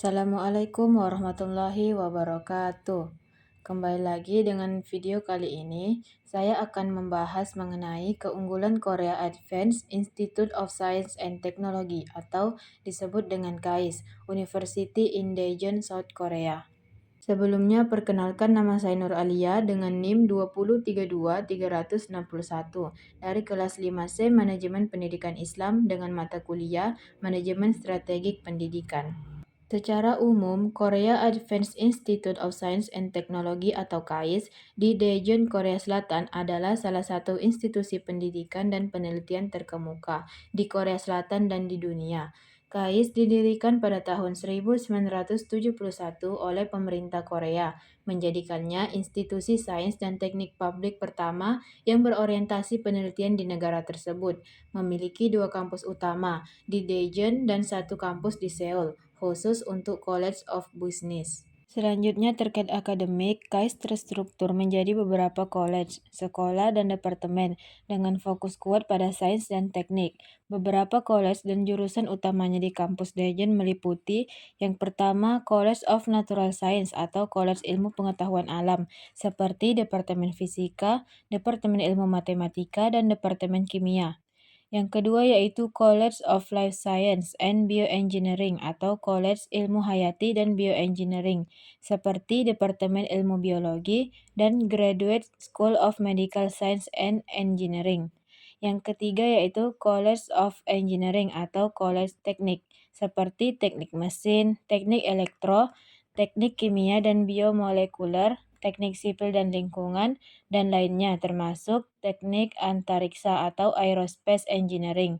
Assalamualaikum warahmatullahi wabarakatuh. Kembali lagi dengan video kali ini, saya akan membahas mengenai keunggulan Korea Advanced Institute of Science and Technology atau disebut dengan KAIS, University in Daejeon, South Korea. Sebelumnya, perkenalkan nama saya Nur Alia dengan NIM 2032361 dari kelas 5C Manajemen Pendidikan Islam dengan mata kuliah Manajemen Strategik Pendidikan. Secara umum, Korea Advanced Institute of Science and Technology atau KAIS di Daejeon, Korea Selatan adalah salah satu institusi pendidikan dan penelitian terkemuka di Korea Selatan dan di dunia. KAIS didirikan pada tahun 1971 oleh pemerintah Korea, menjadikannya institusi sains dan teknik publik pertama yang berorientasi penelitian di negara tersebut, memiliki 2 kampus utama di Daejeon dan 1 kampus di Seoul, khusus untuk College of Business. Selanjutnya terkait akademik, KAIS terstruktur menjadi beberapa college, sekolah, dan departemen dengan fokus kuat pada sains dan teknik. Beberapa college dan jurusan utamanya di kampus Daejeon meliputi yang pertama College of Natural Science atau College Ilmu Pengetahuan Alam, seperti Departemen Fisika, Departemen Ilmu Matematika, dan Departemen Kimia. Yang kedua yaitu College of Life Science and Bioengineering atau College Ilmu Hayati dan Bioengineering, seperti Departemen Ilmu Biologi dan Graduate School of Medical Science and Engineering. Yang ketiga yaitu College of Engineering atau College Teknik, seperti Teknik Mesin, Teknik Elektro, Teknik Kimia dan Biomolekuler, Teknik Sipil dan Lingkungan, dan lainnya termasuk teknik antariksa atau aerospace engineering.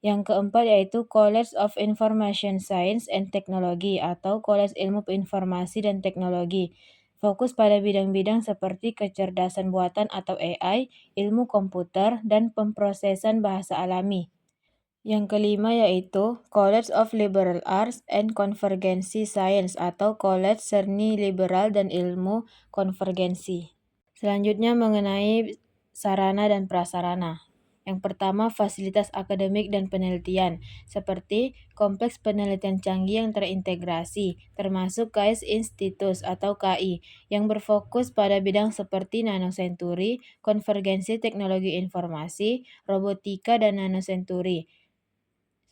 Yang keempat yaitu College of Information Science and Technology atau College Ilmu Informasi dan Teknologi. Fokus pada bidang-bidang seperti kecerdasan buatan atau AI, ilmu komputer, dan pemrosesan bahasa alami. Yang kelima yaitu College of Liberal Arts and Convergency Science atau College Seni Liberal dan Ilmu Konvergensi. Selanjutnya mengenai sarana dan prasarana. Yang pertama, fasilitas akademik dan penelitian, seperti kompleks penelitian canggih yang terintegrasi, termasuk KAIS Institute atau KI, yang berfokus pada bidang seperti nanosenturi, konvergensi teknologi informasi, robotika, dan nanosenturi.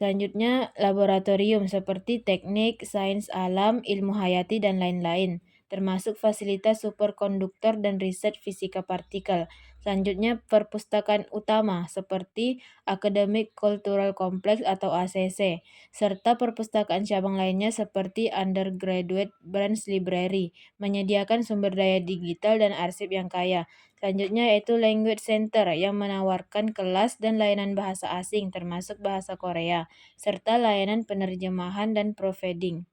Selanjutnya, laboratorium seperti teknik, sains alam, ilmu hayati, dan lain-lain, termasuk fasilitas superkonduktor dan riset fisika partikel. Selanjutnya, perpustakaan utama seperti Academic Cultural Complex atau ACC, serta perpustakaan cabang lainnya seperti Undergraduate Branch Library, menyediakan sumber daya digital dan arsip yang kaya. Selanjutnya yaitu Language Center yang menawarkan kelas dan layanan bahasa asing termasuk bahasa Korea, serta layanan penerjemahan dan proofreading.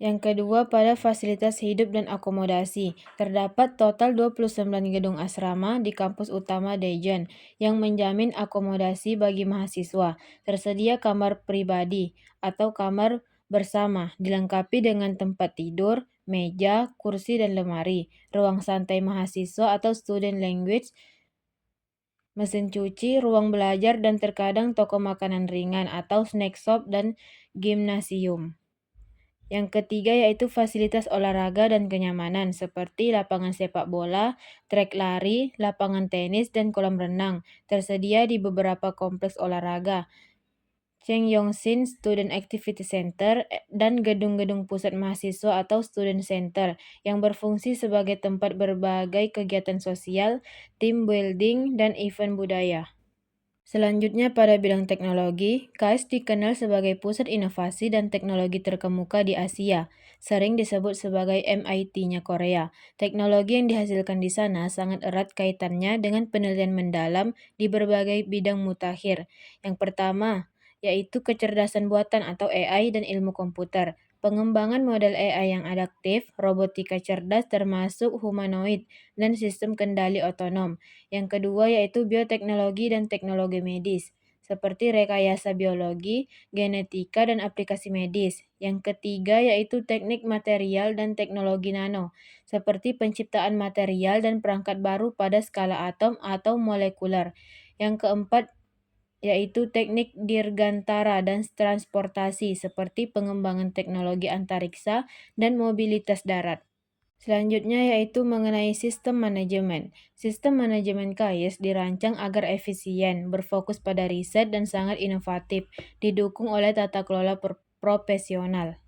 Yang kedua pada fasilitas hidup dan akomodasi. Terdapat total 29 gedung asrama di kampus utama Daejeon yang menjamin akomodasi bagi mahasiswa. Tersedia kamar pribadi atau kamar bersama, dilengkapi dengan tempat tidur, meja, kursi, dan lemari, ruang santai mahasiswa atau student language, mesin cuci, ruang belajar, dan terkadang toko makanan ringan atau snack shop dan gimnasium. Yang ketiga yaitu fasilitas olahraga dan kenyamanan seperti lapangan sepak bola, trek lari, lapangan tenis, dan kolam renang. Tersedia di beberapa kompleks olahraga, Changyongsin Student Activity Center, dan gedung-gedung pusat mahasiswa atau Student Center yang berfungsi sebagai tempat berbagai kegiatan sosial, team building, dan event budaya. Selanjutnya pada bidang teknologi, KAIS dikenal sebagai pusat inovasi dan teknologi terkemuka di Asia, sering disebut sebagai MIT-nya Korea. Teknologi yang dihasilkan di sana sangat erat kaitannya dengan penelitian mendalam di berbagai bidang mutakhir. Yang pertama, yaitu kecerdasan buatan atau AI dan ilmu komputer. Pengembangan model AI yang adaptif, robotika cerdas termasuk humanoid, dan sistem kendali otonom. Yang kedua yaitu bioteknologi dan teknologi medis, seperti rekayasa biologi, genetika, dan aplikasi medis. Yang ketiga yaitu teknik material dan teknologi nano, seperti penciptaan material dan perangkat baru pada skala atom atau molekuler. Yang keempat yaitu teknik dirgantara dan transportasi seperti pengembangan teknologi antariksa dan mobilitas darat. Selanjutnya yaitu mengenai sistem manajemen. Sistem manajemen KAIS dirancang agar efisien, berfokus pada riset dan sangat inovatif, didukung oleh tata kelola profesional.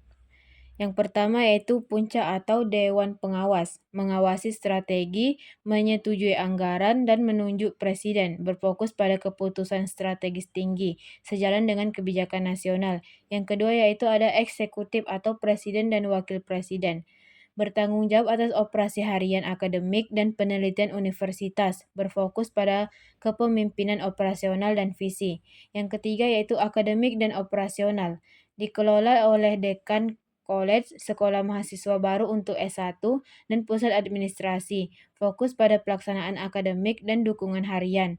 Yang pertama yaitu Puncak atau Dewan Pengawas, mengawasi strategi, menyetujui anggaran, dan menunjuk presiden, berfokus pada keputusan strategis tinggi, sejalan dengan kebijakan nasional. Yang kedua yaitu ada Eksekutif atau Presiden dan Wakil Presiden, bertanggung jawab atas operasi harian akademik dan penelitian universitas, berfokus pada kepemimpinan operasional dan visi. Yang ketiga yaitu akademik dan operasional, dikelola oleh dekan college, sekolah mahasiswa baru untuk S1, dan pusat administrasi, fokus pada pelaksanaan akademik dan dukungan harian.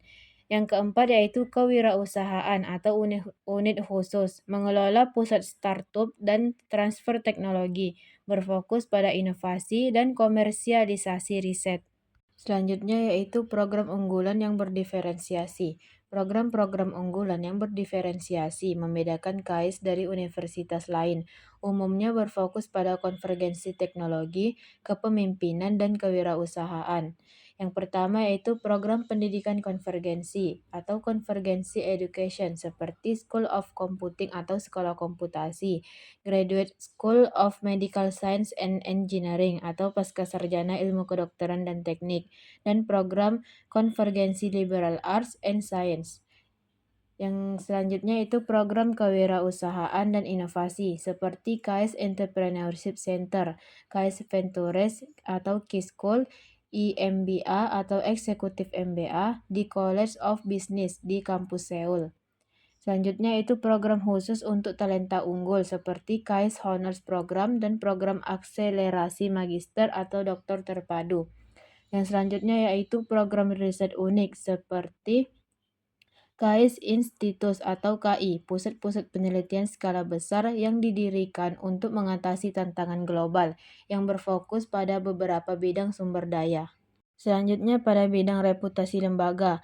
Yang keempat yaitu kewirausahaan atau unit khusus, mengelola pusat startup dan transfer teknologi, berfokus pada inovasi dan komersialisasi riset. Selanjutnya yaitu program unggulan yang berdiferensiasi. Program-program unggulan yang berdiferensiasi membedakan KAIS dari universitas lain. Umumnya berfokus pada konvergensi teknologi, kepemimpinan, dan kewirausahaan. Yang pertama yaitu program pendidikan konvergensi atau convergency education seperti School of Computing atau Sekolah Komputasi, Graduate School of Medical Science and Engineering atau Pascasarjana Ilmu Kedokteran dan Teknik, dan program konvergensi liberal arts and science. Yang selanjutnya itu program kewirausahaan dan inovasi seperti KAIS Entrepreneurship Center, KAIS Ventures atau Kiskul, IMBA atau Eksekutif MBA di College of Business di kampus Seoul. Selanjutnya itu program khusus untuk talenta unggul seperti KAIS Honors Program dan program akselerasi magister atau doktor terpadu. Yang selanjutnya yaitu program riset unik seperti KAIS Institute atau KI, pusat-pusat penelitian skala besar yang didirikan untuk mengatasi tantangan global yang berfokus pada beberapa bidang sumber daya. Selanjutnya pada bidang reputasi lembaga,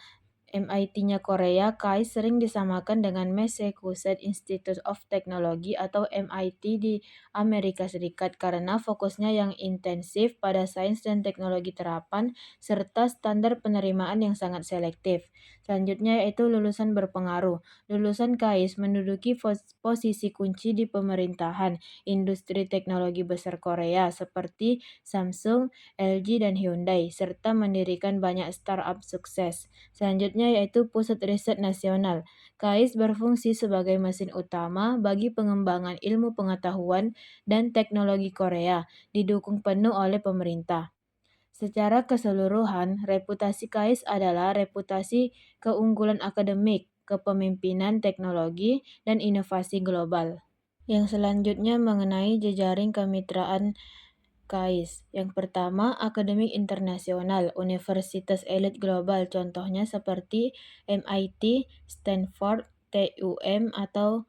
MIT-nya Korea, KAIS sering disamakan dengan Massachusetts Institute of Technology atau MIT di Amerika Serikat karena fokusnya yang intensif pada sains dan teknologi terapan serta standar penerimaan yang sangat selektif. Selanjutnya yaitu lulusan berpengaruh. Lulusan KAIS menduduki posisi kunci di pemerintahan industri teknologi besar Korea seperti Samsung, LG, dan Hyundai serta mendirikan banyak startup sukses. Selanjutnya yaitu Pusat Riset Nasional. KAIS berfungsi sebagai mesin utama bagi pengembangan ilmu pengetahuan dan teknologi Korea, didukung penuh oleh pemerintah. Secara keseluruhan, reputasi KAIS adalah reputasi keunggulan akademik, kepemimpinan teknologi, dan inovasi global. Yang selanjutnya mengenai jejaring kemitraan KAIS. Yang pertama, akademik internasional, universitas elit global, contohnya seperti MIT, Stanford, TUM, atau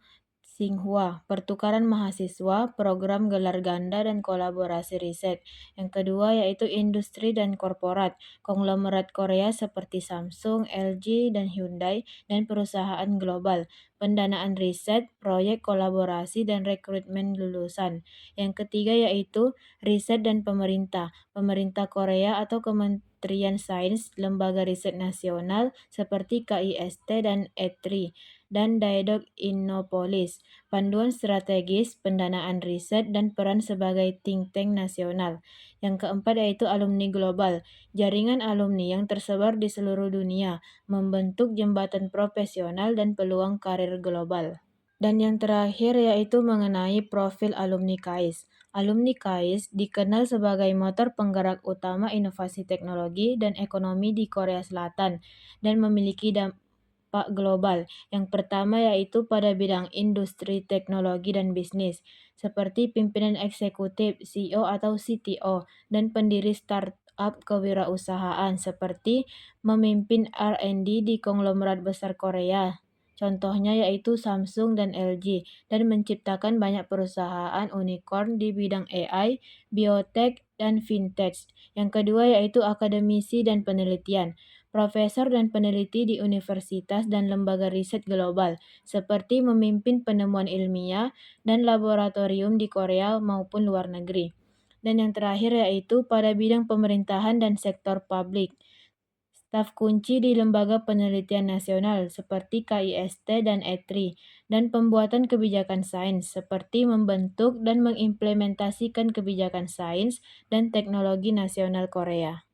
Tsinghua, pertukaran mahasiswa, program gelar ganda, dan kolaborasi riset. Yang kedua yaitu industri dan korporat, konglomerat Korea seperti Samsung, LG, dan Hyundai, dan perusahaan global, pendanaan riset, proyek kolaborasi, dan rekrutmen lulusan. Yang ketiga yaitu riset dan pemerintah, pemerintah Korea atau Kementerian Sains, lembaga riset nasional seperti KIST dan E3, dan Daedok Innopolis, panduan strategis, pendanaan riset, dan peran sebagai think tank nasional. Yang keempat yaitu alumni global, jaringan alumni yang tersebar di seluruh dunia, membentuk jembatan profesional dan peluang karir global. Dan yang terakhir yaitu mengenai profil alumni KAIS. Alumni KAIS dikenal sebagai motor penggerak utama inovasi teknologi dan ekonomi di Korea Selatan dan memiliki dampak global. Yang pertama yaitu pada bidang industri, teknologi, dan bisnis, seperti pimpinan eksekutif, CEO atau CTO, dan pendiri startup kewirausahaan seperti memimpin R&D di konglomerat besar Korea. Contohnya yaitu Samsung dan LG, dan menciptakan banyak perusahaan unicorn di bidang AI, biotech, dan fintech. Yang kedua yaitu akademisi dan penelitian, profesor dan peneliti di universitas dan lembaga riset global, seperti memimpin penemuan ilmiah dan laboratorium di Korea maupun luar negeri. Dan yang terakhir yaitu pada bidang pemerintahan dan sektor publik. Staf kunci di lembaga penelitian nasional seperti KIST dan ETRI, dan pembuatan kebijakan sains seperti membentuk dan mengimplementasikan kebijakan sains dan teknologi nasional Korea.